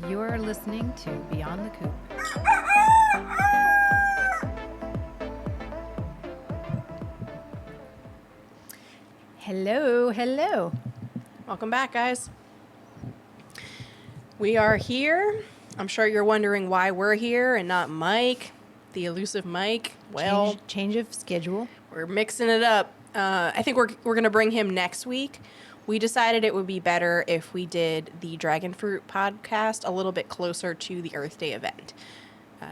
You're listening to Beyond the Coop. Hello, hello. Welcome back, guys. We are here. I'm sure you're wondering why we're here and not Mike, the elusive Mike. Well, Change of schedule. we're mixing it up. I think we're going to bring him next week. We decided it would be better if we did the Dragon Fruit podcast a little bit closer to the Earth Day event.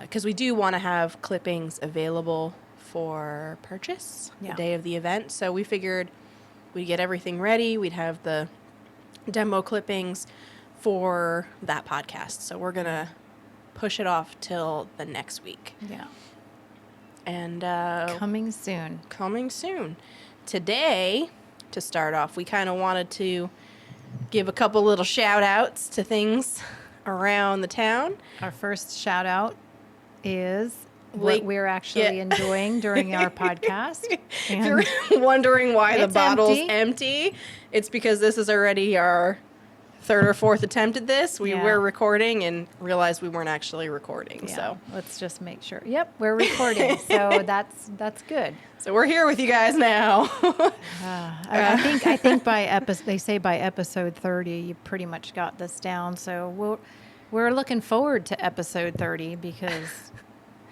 Because we do want to have clippings available for purchase the day of the event. So we figured we'd get everything ready. We'd have the demo clippings for that podcast. So we're going to push it off till the next week. Yeah. And Coming soon. Coming soon. Today, to start off, we kind of wanted to give a couple little shout outs to things around the town. Our first shout out is what we're actually enjoying during our podcast. And if you're wondering why the bottle's empty. empty, it's because this is already our third or fourth attempt at this. We were recording and realized we weren't actually recording. So let's just make sure. Yep, we're recording. So that's good. So we're here with you guys now. I think they say by episode 30, you pretty much got this down. So we're looking forward to episode 30 because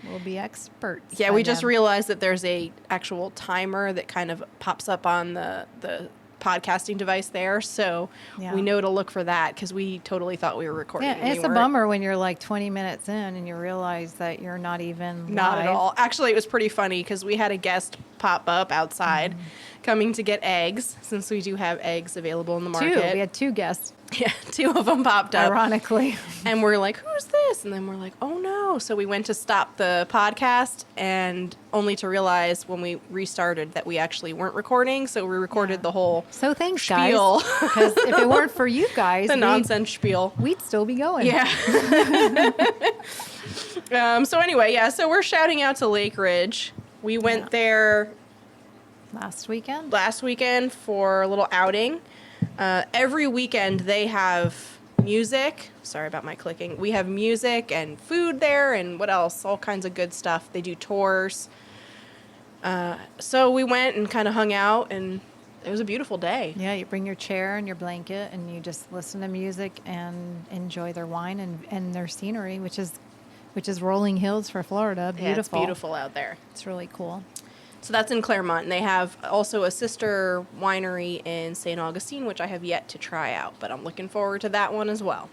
we'll be experts. Yeah, we just realized that there's a actual timer that kind of pops up on the podcasting device there, so we know to look for that because we totally thought we were recording. Yeah, it's a bummer when you're like 20 minutes in and you realize that you're not even not live. at all. Actually, it was pretty funny because we had a guest pop up outside coming to get eggs, since we do have eggs available in the market. We had two guests. Yeah, two of them popped up. Ironically. And we're like, who's this? And then we're like, oh no. So we went to stop the podcast, and only to realize when we restarted that we actually weren't recording. So we recorded the whole So thanks, spiel. guys. Because if it weren't for you guys, the nonsense spiel. We'd still be going. Yeah. So anyway, so we're shouting out to Lake Ridge. We went there last weekend for a little outing. Every weekend they have music. Sorry about my clicking. We have music and food there, and what else? All kinds of good stuff. They do tours. So we went and kind of hung out, and it was a beautiful day. Yeah, you bring your chair and your blanket, and you just listen to music and enjoy their wine and their scenery, which is rolling hills for Florida. Beautiful. Yeah, it's beautiful out there. It's really cool. So that's in Claremont, and they have also a sister winery in St. Augustine, which I have yet to try out, but I'm looking forward to that one as well.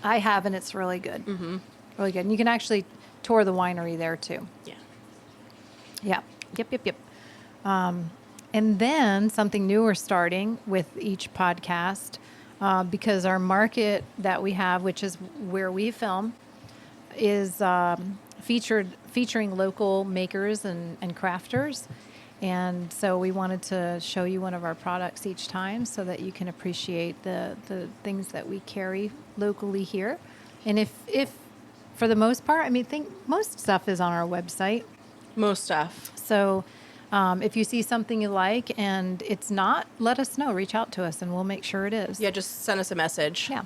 I have, and it's really good. Mm-hmm. Really good. And you can actually tour the winery there, too. Yeah. Yeah. Yep. And then something new we're starting with each podcast, because our market that we have, which is where we film, is featuring local makers and crafters. And so we wanted to show you one of our products each time so that you can appreciate the things that we carry locally here. And if for the most part, I think most stuff is on our website. Most stuff. So if you see something you like and it's not, let us know. Reach out to us and we'll make sure it is. Yeah, just send us a message. Yeah.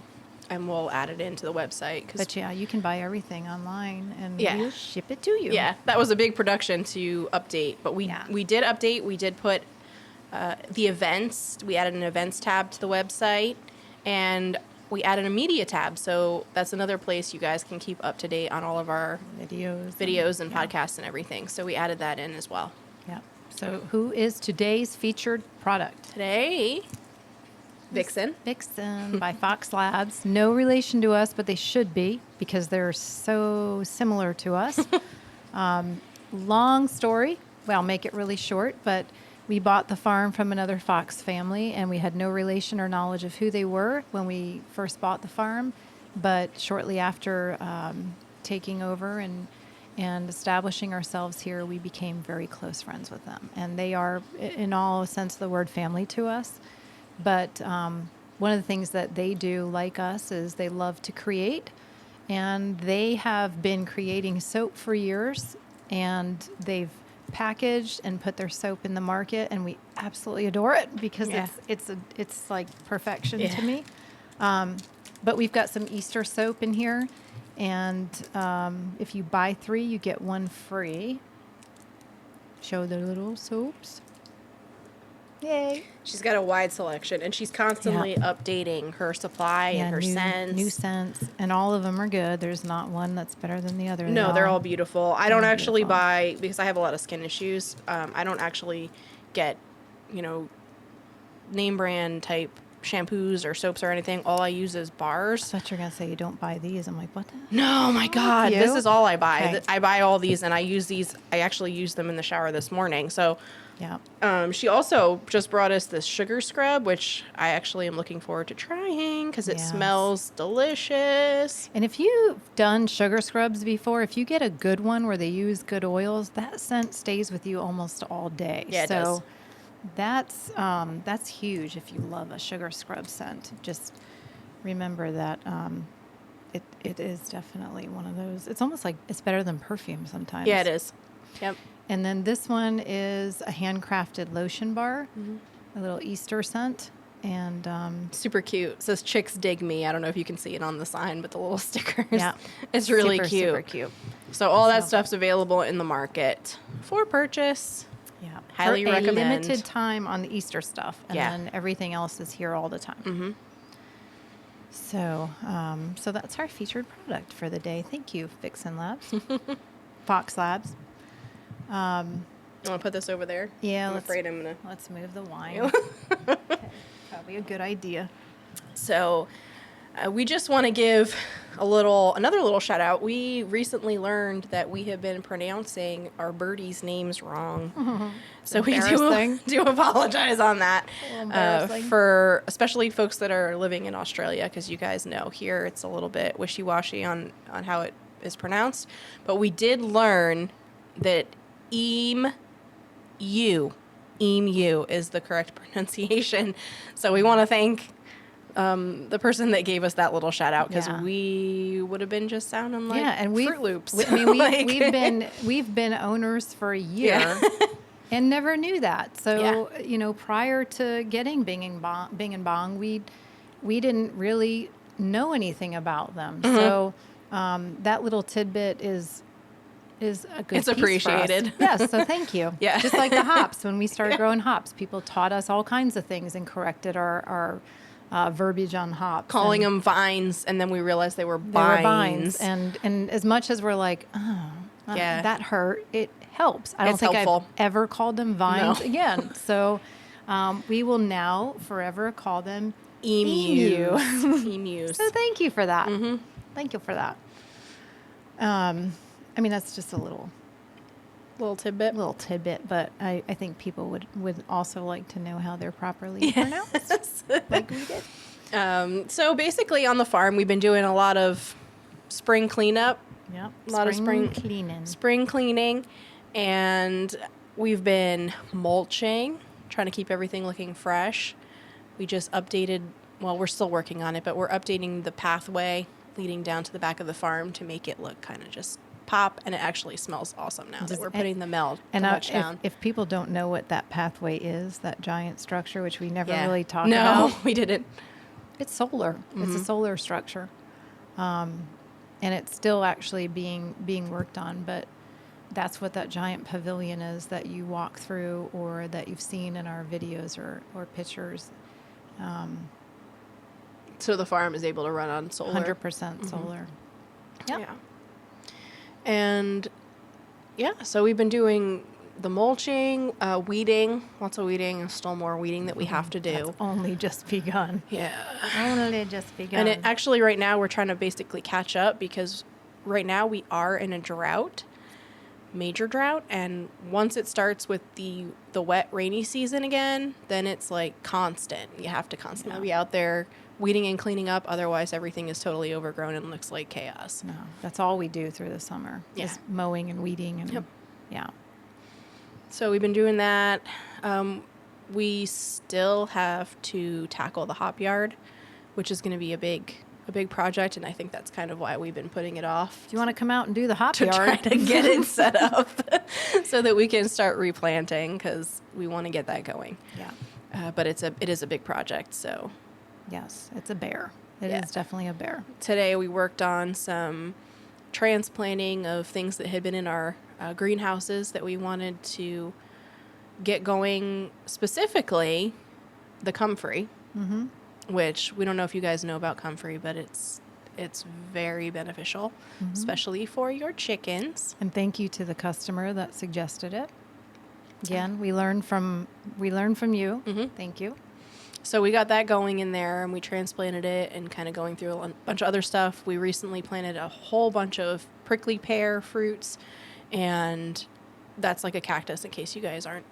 And we'll add it into the website. But yeah, you can buy everything online and we'll ship it to you. Yeah, that was a big production to update. But we did update. We did put the events. We added an events tab to the website. And we added a media tab. So that's another place you guys can keep up to date on all of our videos and podcasts and everything. So we added that in as well. Yeah. So who is today's featured product? Today, Vixen by Fox Labs. No relation to us, but they should be because they're so similar to us. Long story. Well, I'll make it really short, but we bought the farm from another Fox family, and we had no relation or knowledge of who they were when we first bought the farm. But shortly after taking over and establishing ourselves here, we became very close friends with them. And they are, in all sense of the word, family to us. But one of the things that they do, like us, is they love to create. And they have been creating soap for years, and they've packaged and put their soap in the market, and we absolutely adore it because it's like perfection to me. But we've got some Easter soap in here. And if you buy 3, you get 1 free. Show the little soaps. Yay. She's got a wide selection, and she's constantly updating her supply and her scents. New scents. And all of them are good. There's not one that's better than the other. No, they're all beautiful. I don't actually beautiful. buy, because I have a lot of skin issues, I don't actually get, name brand type shampoos or soaps or anything. All I use is bars. I thought you were going to say you don't buy these. I'm like, what the? No, my God. you? This is all I buy. Okay. I buy all these, and I use these. I actually used them in the shower this morning. So Yeah. she also just brought us this sugar scrub, which I actually am looking forward to trying because it Yes. smells delicious. And if you've done sugar scrubs before, if you get a good one where they use good oils, that scent stays with you almost all day. Yeah, it so does. that's huge if you love a sugar scrub scent. Just remember that it is definitely one of those. It's almost like it's better than perfume sometimes. Yeah, it is. Yep. And then this one is a handcrafted lotion bar, a little Easter scent. And Super cute. It says "Chicks dig me." I don't know if you can see it on the sign, but the little stickers. yeah, It's really super, cute. super cute. So all that So- stuff's available in the market for purchase. Yeah, Highly for recommend. a limited time on the Easter stuff, and Yeah. then everything else is here all the time. Mm-hmm. So, so that's our featured product for the day. Thank you, Vixen Labs, Fox Labs. You want to put this over there? Yeah, I'm afraid I'm gonna. let's move the wine. Okay, probably a good idea. So, we just want to give another little shout out. We recently learned that we have been pronouncing our birdies' names wrong. So we embarrassing. do apologize on that. A little embarrassing. For especially folks that are living in Australia, because you guys know here it's a little bit wishy-washy on how it is pronounced. But we did learn that emu is the correct pronunciation. So we want to thank the person that gave us that little shout out, because Yeah. we would have been just sounding like and Fruit Loops. I mean, Like- we've been owners for a year. Yeah. And never knew that. So, Yeah. Prior to getting Bing and Bong, we didn't really know anything about them. Mm-hmm. So, that little tidbit is a good It's piece appreciated. for us. Yes, so thank you. Yeah. Just like the hops. When we started growing hops, people taught us all kinds of things and corrected our verbiage on hops. calling and them vines, and then we realized they were they vines. were vines. And as much as we're like, Yeah. that hurt, it helps. I don't It's think helpful. I've ever called them vines No. again. So we will now forever call them Emus. Emus. So thank you for that. Mm-hmm. Thank you for that. I mean, that's just a little tidbit, but I think people would also like to know how they're properly pronounced, like we did. So basically on the farm, we've been doing a lot of spring cleanup, Yep. a lot of spring cleaning, and we've been mulching, trying to keep everything looking fresh. We just updated, well, we're still working on it, but we're updating the pathway leading down to the back of the farm to make it look kind of just pop, and it actually smells awesome now that we're putting the mulch down. If people don't know what that pathway is, that giant structure, which we never Yeah. really talked No, about, we didn't. it's solar. It's a solar structure, and it's still actually being worked on. But that's what that giant pavilion is that you walk through, or that you've seen in our videos or pictures. So the farm is able to run on solar. 100% solar. Yep. Yeah. And yeah, so we've been doing the mulching, weeding, lots of weeding, and still more weeding that we have to do. That's only just begun. Yeah. Only just begun. And it actually right now we're trying to basically catch up, because right now we are in a drought, major drought, and once it starts with the wet rainy season again, then it's like constant. You have to constantly be out there weeding and cleaning up, otherwise everything is totally overgrown and looks like chaos. No, that's all we do through the summer. Yeah. Is mowing and weeding and Yep. yeah. So we've been doing that. We still have to tackle the hop yard, which is going to be a big project, and I think that's kind of why we've been putting it off. Do you want to come out and do the hop To try yard? to get it set up so that we can start replanting, because we want to get that going. Yeah. But it is a big project, so Yes, it's a bear. It Yeah. is definitely a bear. Today we worked on some transplanting of things that had been in our greenhouses that we wanted to get going, specifically the comfrey, which we don't know if you guys know about comfrey, but it's very beneficial, especially for your chickens. And thank you to the customer that suggested it. Again, we learned from you. Thank you. So we got that going in there, and we transplanted it and kind of going through a bunch of other stuff. We recently planted a whole bunch of prickly pear fruits, and that's like a cactus in case you guys aren't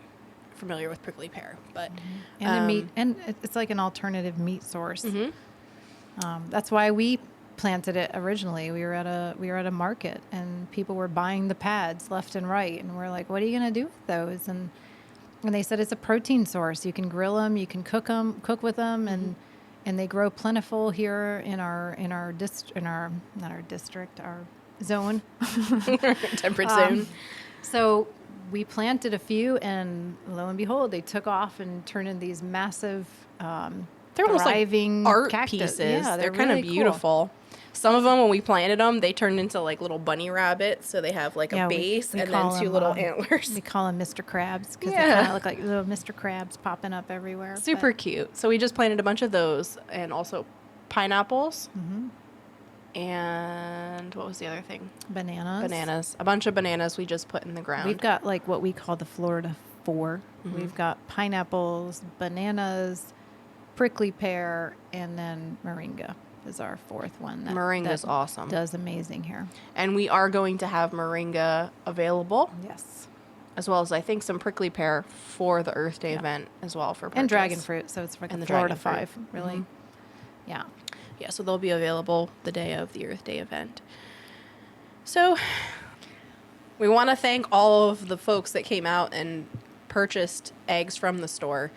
familiar with prickly pear. But And a meat, and it's like an alternative meat source. That's why we planted it originally. We were at a market, and people were buying the pads left and right, and we're like, "What are you going to do with those?" And they said it's a protein source. You can grill them, you can cook with them, and they grow plentiful here in our zone. temperate zone. So we planted a few, and lo and behold, they took off and turned into these massive, They're almost like thriving art cactus. pieces. Yeah, they're kind of really cool. beautiful. Some of them, when we planted them, they turned into like little bunny rabbits. So they have like a base we and call then two them, little antlers. We call them Mr. Crabs because Yeah. they kind of look like little Mr. Crabs popping up everywhere. Super cute. So we just planted a bunch of those, and also pineapples. And what was the other thing? Bananas. Bananas. A bunch of bananas we just put in the ground. We've got like what we call the Florida 4. We've got pineapples, bananas, prickly pear, and then moringa is our fourth one. Moringa's that awesome. Does amazing here. And we are going to have moringa available, Yes. as well as I think some prickly pear for the Earth Day event as well for purchase. And dragon fruit. So it's like And a the Florida dragon 5, fruit. really. Yeah. Yeah, so they'll be available the day of the Earth Day event. So we want to thank all of the folks that came out and purchased eggs from the store.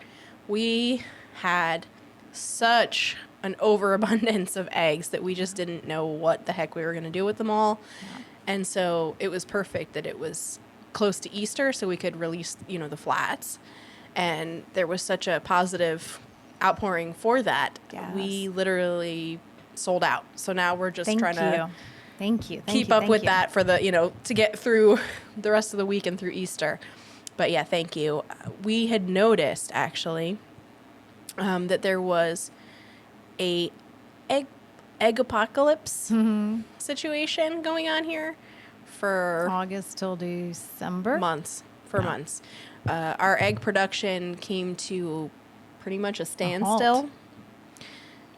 We had such an overabundance of eggs that we just didn't know what the heck we were going to do with them all. Yeah. And so it was perfect that it was close to Easter so we could release, the flats. And there was such a positive outpouring for that. Yes. We literally sold out. So now we're just trying to Thank you. keep up with that for the, to get through the rest of the week and through Easter. But yeah, thank you. We had noticed actually that there was a egg apocalypse situation going on here for August till December. months. Our egg production came to pretty much a standstill. halt.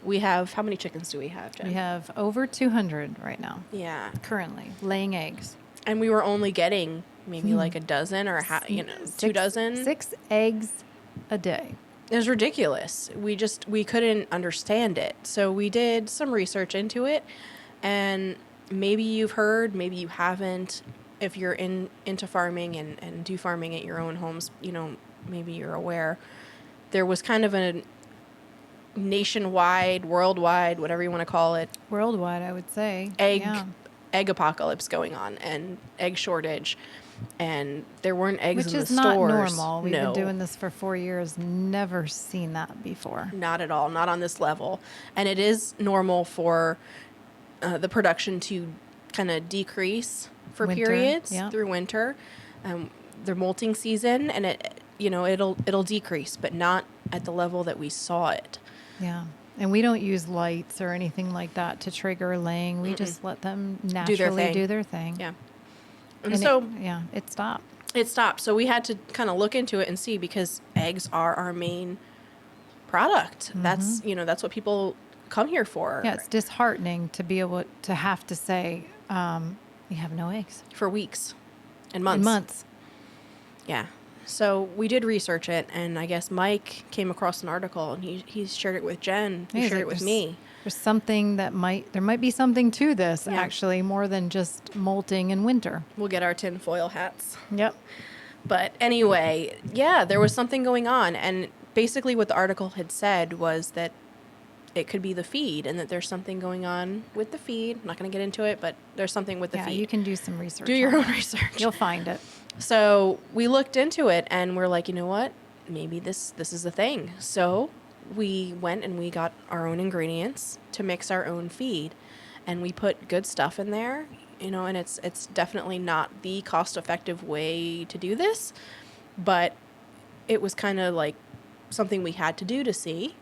We have, how many chickens do we have, Jen? We have over 200 right now, Yeah. currently, laying eggs. And we were only getting maybe like a dozen or 2 dozen. 6 eggs a day. It was ridiculous. We couldn't understand it. So we did some research into it, and maybe you've heard, maybe you haven't. If you're into farming and do farming at your own homes, maybe you're aware. There was kind of a nationwide, worldwide, whatever you want to call it, Worldwide, I would say. egg Yeah. apocalypse going on and egg shortage. And there weren't eggs Which in the is stores. not normal. We've No. been doing this for 4 years. Never seen that before. Not at all. Not on this level. And it is normal for the production to kind of decrease for Winter, periods yeah. through winter. The molting season, and it'll decrease, but not at the level that we saw it. Yeah. And we don't use lights or anything like that to trigger laying. We just let them naturally do their thing. Yeah. And, And so it stopped. it stopped. So we had to kind of look into it and see, because eggs are our main product. That's what people come here for. Yeah, it's disheartening to be able to have to say, we have no eggs. For weeks and months. In months. Yeah. So we did research it, and I guess Mike came across an article, and he shared it with Jen. He He's shared like, it with "There's- me. There's something there might be something to this, Yeah. actually, more than just molting in winter. We'll get our tinfoil hats. Yep. But anyway, yeah, there was something going on, and basically what the article had said was that it could be the feed, and that there's something going on with the feed. I'm not going to get into it, but there's something with the Yeah, feed. you can do some research. do your on own that. research. You'll find it. So we looked into it, and we're like, you know what? Maybe this is a thing. So we went and we got our own ingredients to mix our own feed, and we put good stuff in there, and it's definitely not the cost-effective way to do this, but it was kind of like something we had to do to see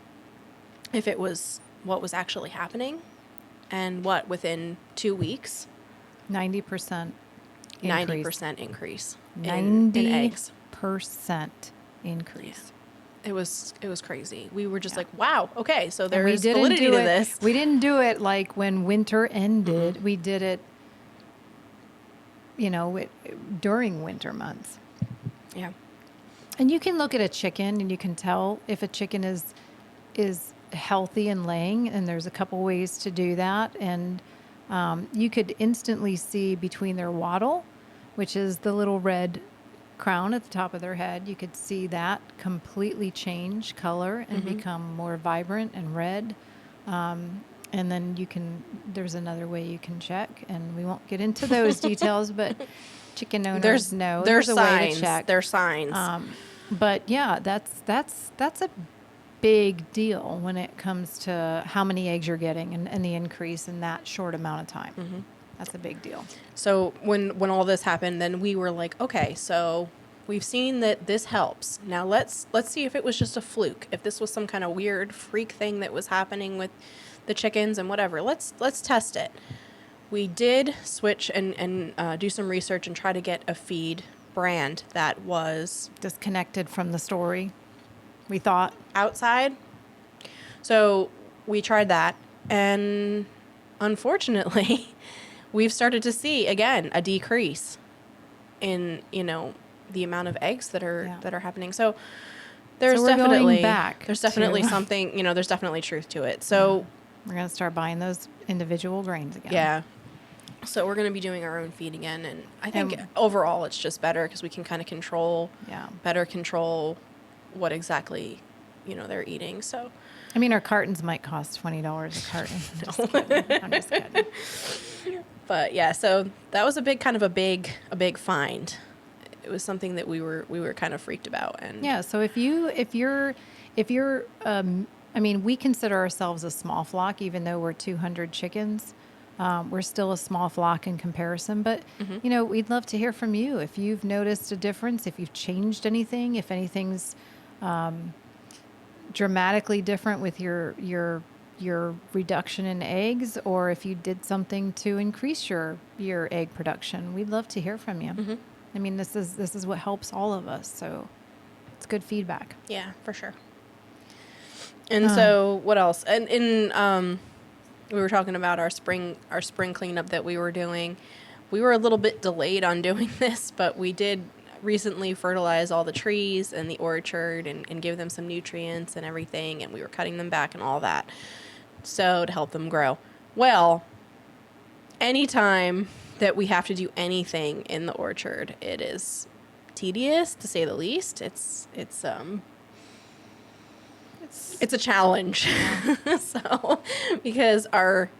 if it was what was actually happening. And within 2 weeks, 90% increase. 90% increase in 90% eggs. increase. It was crazy. We were just like, wow, okay, so And there's validity to this. We didn't do it like when winter ended. Mm-hmm. We did it, during winter months. Yeah. And you can look at a chicken and you can tell if a chicken is healthy and laying, and there's a couple ways to do that. And you could instantly see between their wattle, which is the little red crown at the top of their head, you could see that completely change color and become more vibrant and red. And then there's another way you can check, and we won't get into those details, but chicken owners know there's a way to check. There's signs. But yeah, that's a big deal when it comes to how many eggs you're getting and the increase in that short amount of time. Mm-hmm. That's a big deal. So when all this happened, then we were like, okay, so we've seen that this helps. Now let's see if it was just a fluke. If this was some kind of weird freak thing that was happening with the chickens and whatever, let's test it. We did switch and do some research and try to get a feed brand that was disconnected from the story, we thought. Outside. So we tried that, and unfortunately, we've started to see again a decrease in the amount of eggs that are happening. So there's definitely something, there's definitely truth to it. So we're going to start buying those individual grains again. Yeah. So we're going to be doing our own feed again, and I think overall it's just better because we can kind of better control what exactly they're eating. So I mean, our cartons might cost $20 a carton. I'm just kidding. But yeah, so that was a big find. It was something that we were kind of freaked about. And yeah, so if you're we consider ourselves a small flock, even though we're 200 chickens. We're still a small flock in comparison, but we'd love to hear from you if you've noticed a difference, if you've changed anything, if anything's dramatically different with your reduction in eggs, or if you did something to increase your egg production. We'd love to hear from you. Mm-hmm. I mean, this is what helps all of us, so it's good feedback. Yeah, for sure. And so what else? And we were talking about our spring cleanup that we were doing. We were a little bit delayed on doing this, but we did recently fertilize all the trees in the orchard and give them some nutrients and everything, and we were cutting them back and all that, so to help them grow. Well, anytime that we have to do anything in the orchard, it is tedious, to say the least. It's a challenge. So, because our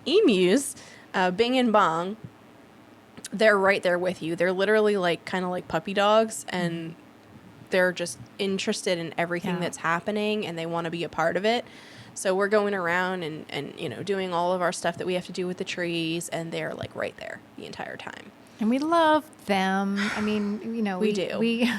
emus, Bing and Bong, they're right there with you. They're literally kind of like puppy dogs, and they're just interested in everything that's happening, and they want to be a part of it. So we're going around and doing all of our stuff that we have to do with the trees, and they're right there the entire time. And we love them. I mean, we do. We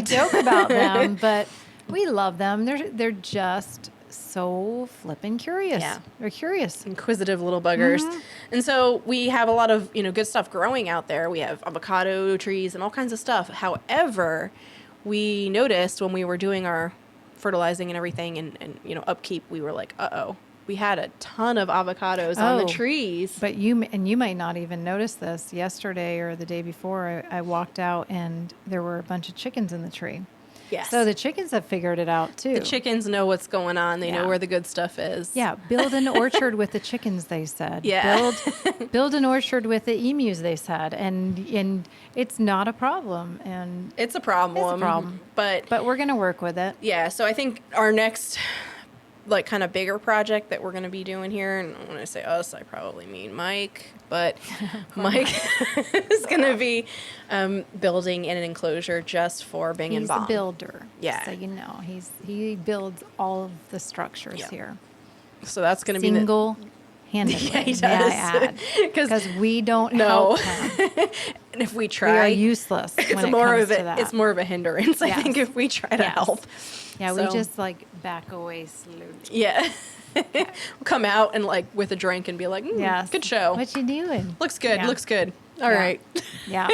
joke about them, but we love them. They're just so flippin' curious. Yeah. They're curious. Inquisitive little buggers. Mm-hmm. And so we have a lot of, good stuff growing out there. We have avocado trees and all kinds of stuff. However, we noticed when we were doing our fertilizing and everything and upkeep, we were like, uh-oh. We had a ton of avocados on the trees. But you might not even notice this. Yesterday or the day before, I walked out and there were a bunch of chickens in the tree. Yes. So the chickens have figured it out too. The chickens know what's going on. They know where the good stuff is. Yeah. Build an orchard with the chickens, they said. Yeah. Build an orchard with the emus, they said. And it's not a problem. And it's a problem. But we're going to work with it. Yeah. So I think our next like kind of bigger project that we're going to be doing here, and when I say us, I probably mean Mike, but Mike is going to be building an enclosure just for Bing and He's Bong. a builder. Yeah. So he builds all of the structures Yeah. here. So that's going to be Single-handedly, Yeah, he may I does. add. 'Cause- Because we don't no, help him. and if we We try, are useless when it's it more comes of to a that. it's more of a hindrance. I Yes. think if we try to Yes. help. Yeah, So- we just like back away slowly. Yeah. We'll come out and like with a drink and be like, Yes. good show. What you doing? Looks good. Yeah. Looks good. All Yeah. right. Yeah.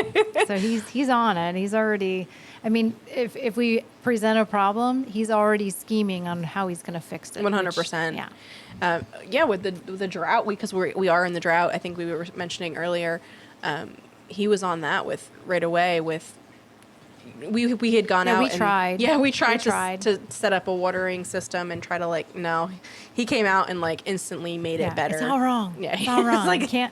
So he's on it. He's already. I mean, if we present a problem, he's already scheming on how he's going to fix it. 100%. Yeah. Yeah, with the drought, because we are in the drought. I think we were mentioning earlier. He was on that with right away. With we had gone Yeah, out. we and, tried. Yeah, we We tried tried. to set up a watering system and try to like. No, he came out and like instantly made it better. It's all wrong. Yeah, It's all it's wrong. like- you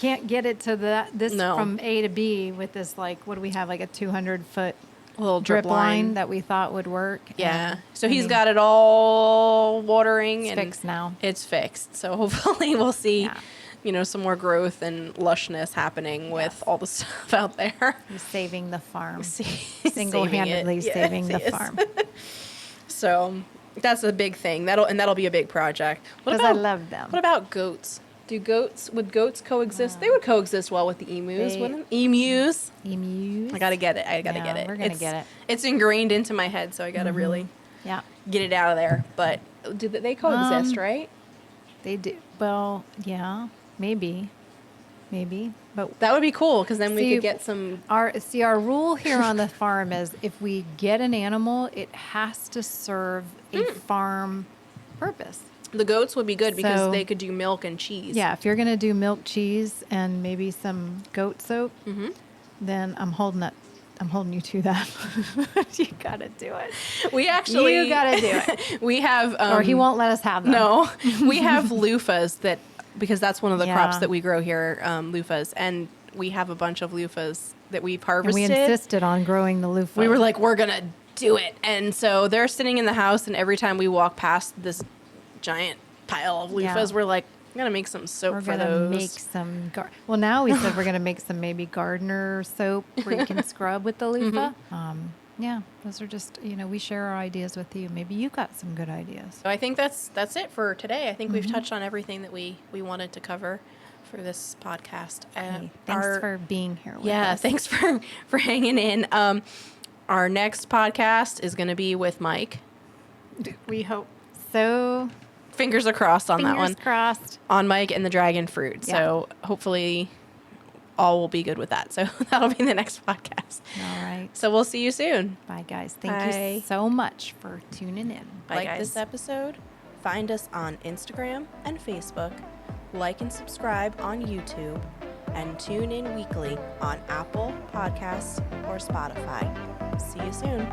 can't get it to this No. from A to B with this like what do we have like a 200-foot little drip line that we thought would work. Yeah. And, So I he's mean, got it all watering it's and fixed now. It's fixed. So hopefully we'll see, Yeah. some more growth and lushness happening with all the stuff out there. He's saving the farm. Saving Single-handedly it. Yes, saving the yes. farm. So that's a big thing. That'll be a big project. What Because I about love them. what about goats? Would goats coexist? They would coexist well with the emus, They- wouldn't emus? Emus. I gotta get it. I gotta Yeah, get it. we're gonna get it. It's ingrained into my head, so I gotta really Yeah, get it out of there. But they coexist, right? they do. Well, yeah, maybe. But That would be cool because then we See, could get some. our rule here on the farm is if we get an animal, it has to serve a farm purpose. The goats would be good because So- they could do milk and cheese. Yeah, if you're gonna do milk, cheese, and maybe some goat soap, then I'm holding you to that. You gotta do it. We actually. You gotta do it, We have. or he won't let us have them. No, we have loofahs because that's one of the crops Yeah. that we grow here, loofahs, and we have a bunch of loofahs that we've And harvested. we insisted on growing the loofah. We were like, we're gonna do it, and so they're sitting in the house, and every time we walk past this giant pile of loofahs, Yeah. we're like, I'm gonna make some soap We're for gonna those. make some. Well, now we said we're gonna make some maybe gardener soap where you can scrub with the loofah. Yeah, those are just we share our ideas with you. Maybe you got some good ideas. So I think that's it for today. I think we've touched on everything that we wanted to cover for this podcast. Hey, thanks for being here with Yeah, us. thanks for hanging in. Our next podcast is going to be with Mike. We hope so. Fingers are crossed on that one. Fingers crossed. On Mike and the dragon fruit. Yeah. So hopefully all will be good with that. So that'll be the next podcast. All right. So we'll see you soon. Bye, guys. Thank Bye. you so much for tuning in. Bye, Like guys. this episode? Find us on Instagram and Facebook. Like and subscribe on YouTube. And tune in weekly on Apple Podcasts or Spotify. See you soon.